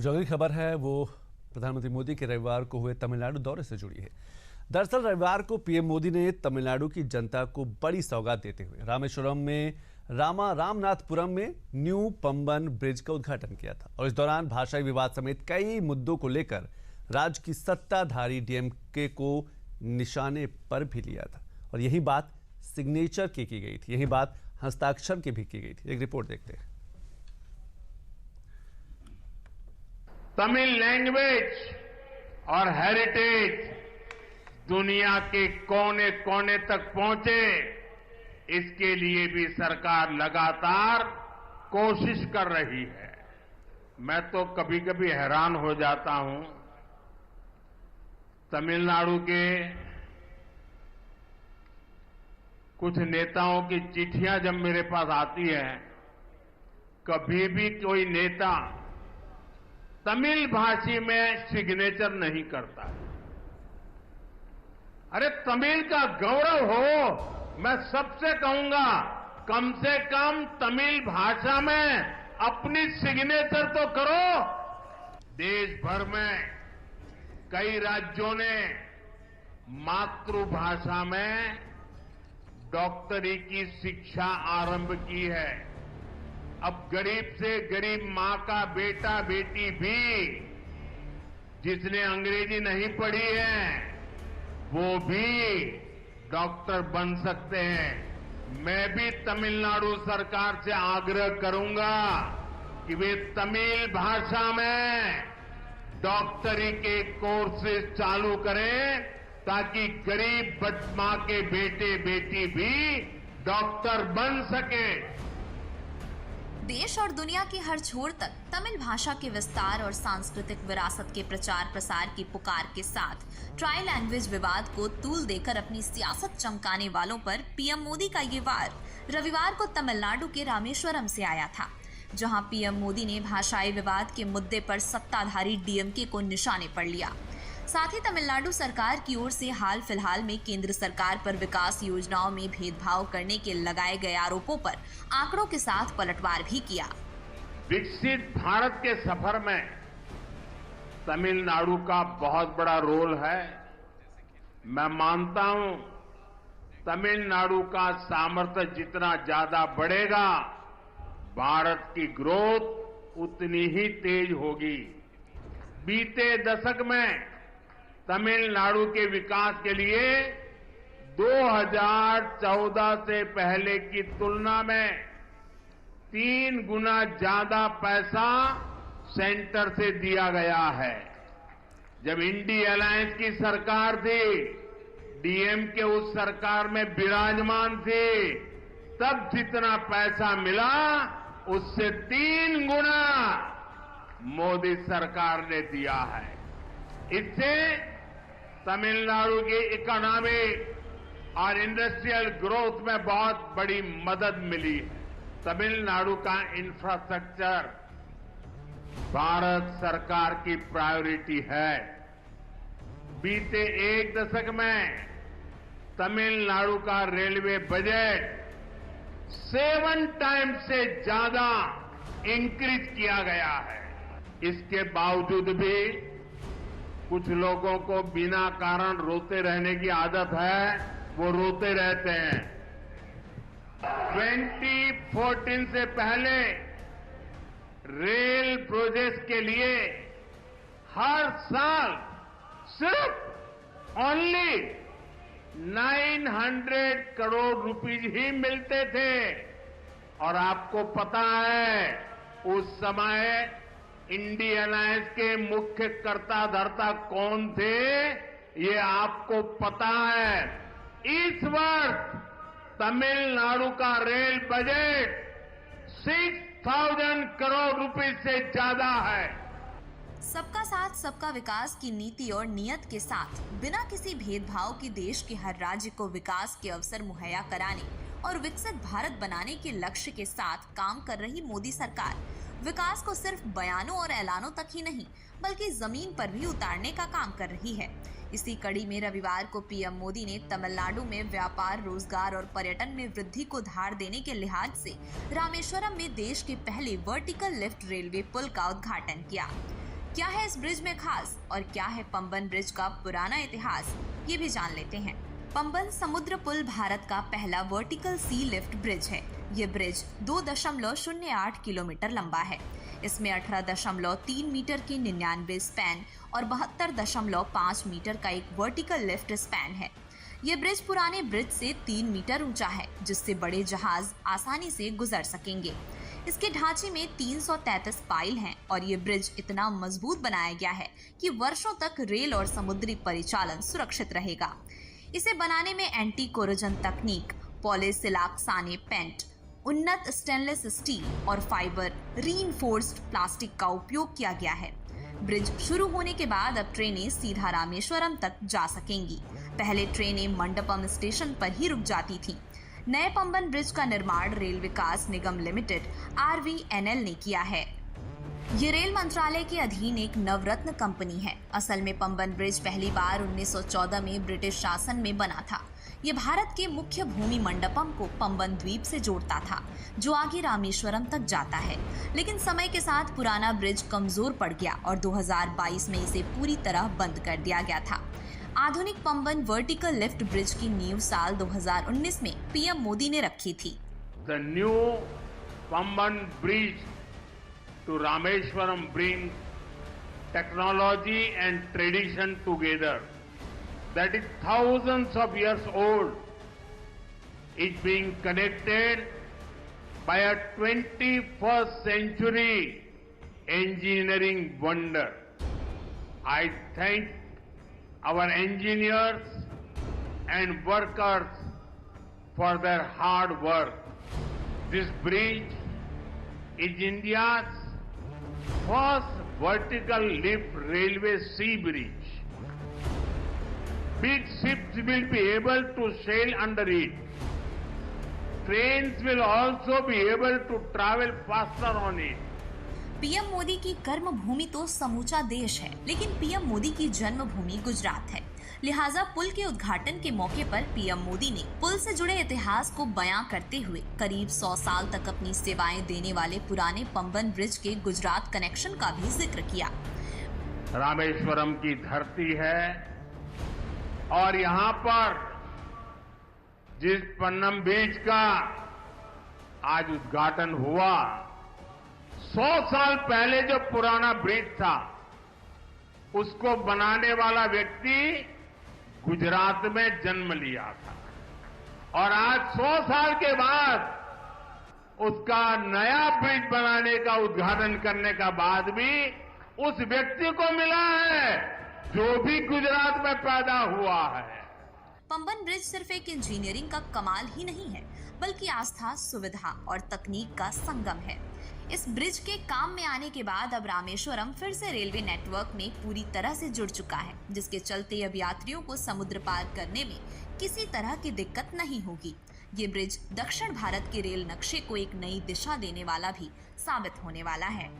जो अगली खबर है वो प्रधानमंत्री मोदी के रविवार को हुए तमिलनाडु दौरे से जुड़ी है। दरअसल रविवार को पीएम मोदी ने तमिलनाडु की जनता को बड़ी सौगात देते हुए रामेश्वरम में रामनाथपुरम में न्यू पंबन ब्रिज का उद्घाटन किया था और इस दौरान भाषाई विवाद समेत कई मुद्दों को लेकर राज्य की सत्ताधारी डीएमके को निशाने पर भी लिया था और यही बात सिग्नेचर की गई थी, यही बात हस्ताक्षर की भी की गई थी। एक रिपोर्ट देखते हैं। तमिल लैंग्वेज और हेरिटेज दुनिया के कोने कोने तक पहुंचे, इसके लिए भी सरकार लगातार कोशिश कर रही है। मैं तो कभी कभी हैरान हो जाता हूं, तमिलनाडु के कुछ नेताओं की चिट्ठियां जब मेरे पास आती हैं, कभी भी कोई नेता तमिल भाषी में सिग्नेचर नहीं करता। अरे तमिल का गौरव हो, मैं सबसे कहूंगा कम से कम तमिल भाषा में अपनी सिग्नेचर तो करो। देश भर में कई राज्यों ने मातृभाषा में डॉक्टरी की शिक्षा आरंभ की है। अब गरीब से गरीब मां का बेटा बेटी भी जिसने अंग्रेजी नहीं पढ़ी है वो भी डॉक्टर बन सकते हैं। मैं भी तमिलनाडु सरकार से आग्रह करूंगा कि वे तमिल भाषा में डॉक्टरी के कोर्सेज चालू करें ताकि गरीब मां के बेटे बेटी भी डॉक्टर बन सके। देश और दुनिया के हर छोर तक तमिल भाषा के विस्तार और सांस्कृतिक विरासत के प्रचार प्रसार की पुकार के साथ ट्राई लैंग्वेज विवाद को तूल देकर अपनी सियासत चमकाने वालों पर पीएम मोदी का ये वार रविवार को तमिलनाडु के रामेश्वरम से आया था, जहां पीएम मोदी ने भाषाई विवाद के मुद्दे पर सत्ताधारी डीएमके को निशाने पर लिया। साथ ही तमिलनाडु सरकार की ओर से हाल फिलहाल में केंद्र सरकार पर विकास योजनाओं में भेदभाव करने के लगाए गए आरोपों पर आंकड़ों के साथ पलटवार भी किया। विकसित भारत के सफर में तमिलनाडु का बहुत बड़ा रोल है। मैं मानता हूं तमिलनाडु का सामर्थ्य जितना ज्यादा बढ़ेगा, भारत की ग्रोथ उतनी ही तेज होगी। बीते दशक में तमिलनाडु के विकास के लिए 2014 से पहले की तुलना में 3 गुना ज्यादा पैसा सेंटर से दिया गया है। जब इंडी अलायंस की सरकार थी, डीएमके उस सरकार में विराजमान थी, तब जितना पैसा मिला उससे 3 गुना मोदी सरकार ने दिया है। इससे तमिलनाडु की इकोनॉमिक और इंडस्ट्रियल ग्रोथ में बहुत बड़ी मदद मिली है। तमिलनाडु का इंफ्रास्ट्रक्चर भारत सरकार की प्रायोरिटी है। बीते 1 दशक में तमिलनाडु का रेलवे बजट 7 टाइम्स से ज्यादा इंक्रीज किया गया है। इसके बावजूद भी कुछ लोगों को बिना कारण रोते रहने की आदत है, वो रोते रहते हैं। 2014 से पहले रेल प्रोजेक्ट के लिए हर साल सिर्फ ओनली 900 करोड़ रुपीज ही मिलते थे। और आपको पता है उस समय इंडियन अलायंस के मुख्य कर्ता धर्ता कौन थे, ये आपको पता है। इस वर्ष तमिलनाडु का रेल बजट 6,000 करोड़ रुपए से ज्यादा है। सबका साथ सबका विकास की नीति और नियत के साथ बिना किसी भेदभाव के देश के हर राज्य को विकास के अवसर मुहैया कराने और विकसित भारत बनाने के लक्ष्य के साथ काम कर रही मोदी सरकार विकास को सिर्फ बयानों और ऐलानों तक ही नहीं बल्कि जमीन पर भी उतारने का काम कर रही है। इसी कड़ी में रविवार को पीएम मोदी ने तमिलनाडु में व्यापार, रोजगार और पर्यटन में वृद्धि को धार देने के लिहाज से रामेश्वरम में देश के पहले वर्टिकल लिफ्ट रेलवे पुल का उद्घाटन किया। क्या है इस ब्रिज में खास और क्या है पंबन ब्रिज का पुराना इतिहास, ये भी जान लेते हैं। पंबन समुद्र पुल भारत का पहला वर्टिकल सी लिफ्ट ब्रिज है। ये ब्रिज 2.08 किलोमीटर लंबा है। इसमें 18.3 मीटर की 99 स्पैन और 72.5 मीटर का एक वर्टिकल लिफ्ट स्पैन है। ये ब्रिज पुराने ब्रिज से 3 मीटर ऊंचा है, जिससे बड़े जहाज आसानी से गुजर सकेंगे। इसके ढांचे में 333 पाइल हैं और ये ब्रिज इतना मजबूत बनाया गया है कि वर्षों तक रेल और समुद्री परिचालन सुरक्षित रहेगा। इसे बनाने में एंटी कोरोजन तकनीक, पॉलीसिलॉक्साने पेंट, उन्नत स्टेनलेस स्टील और फाइबर रीइंफोर्स्ड प्लास्टिक का उपयोग किया गया है। ब्रिज शुरू होने के बाद अब ट्रेनें सीधा रामेश्वरम तक जा सकेंगी। पहले ट्रेनें मंडपम स्टेशन पर ही रुक जाती थीं। नए पंबन ब्रिज का निर्माण रेल विकास निगम लिमिटेड RVNL ने किया है। ये रेल मंत्रालय के अधीन एक नवरत्न कंपनी है। असल में पंबन ब्रिज पहली बार 1914 में ब्रिटिश शासन में बना था। ये भारत के मुख्य भूमि मंडपम को पंबन द्वीप से जोड़ता था, जो आगे रामेश्वरम तक जाता है। लेकिन समय के साथ पुराना ब्रिज कमजोर पड़ गया और 2022 में इसे पूरी तरह बंद कर दिया गया था। आधुनिक पंबन वर्टिकल लिफ्ट ब्रिज की नींव साल 2019 में PM मोदी ने रखी थी। The new Pamban bridge to Rameshwaram brings technology and tradition together. That is thousands of years old. Is being connected by a 21st century engineering wonder. I thank our engineers and workers for their hard work. This bridge is India's first vertical lift railway sea bridge. Big ships will be able to sail under it. Trains will also be able to travel faster on it. PM Modi की कर्म भूमि तो समूचा देश है, लेकिन PM Modi की जन्मभूमि गुजरात है। लिहाजा पुल के उद्घाटन के मौके पर PM मोदी ने पुल से जुड़े इतिहास को बयां करते हुए करीब 100 साल तक अपनी सेवाएं देने वाले पुराने पंबन ब्रिज के गुजरात कनेक्शन का भी जिक्र किया। रामेश्वरम की धरती है और यहाँ पर जिस पन्नम ब्रिज का आज उद्घाटन हुआ, 100 साल पहले जो पुराना ब्रिज था उसको बनाने वाला व्यक्ति गुजरात में जन्म लिया था और आज 100 साल के बाद उसका नया ब्रिज बनाने का उद्घाटन करने का बाद भी उस व्यक्ति को मिला है जो भी गुजरात में पैदा हुआ है। पंबन ब्रिज सिर्फ एक इंजीनियरिंग का कमाल ही नहीं है, बल्कि आस्था, सुविधा और तकनीक का संगम है। इस ब्रिज के काम में आने के बाद अब रामेश्वरम फिर से रेलवे नेटवर्क में पूरी तरह से जुड़ चुका है, जिसके चलते अब यात्रियों को समुद्र पार करने में किसी तरह की दिक्कत नहीं होगी। ये ब्रिज दक्षिण भारत के रेल नक्शे को एक नई दिशा देने वाला भी साबित होने वाला है।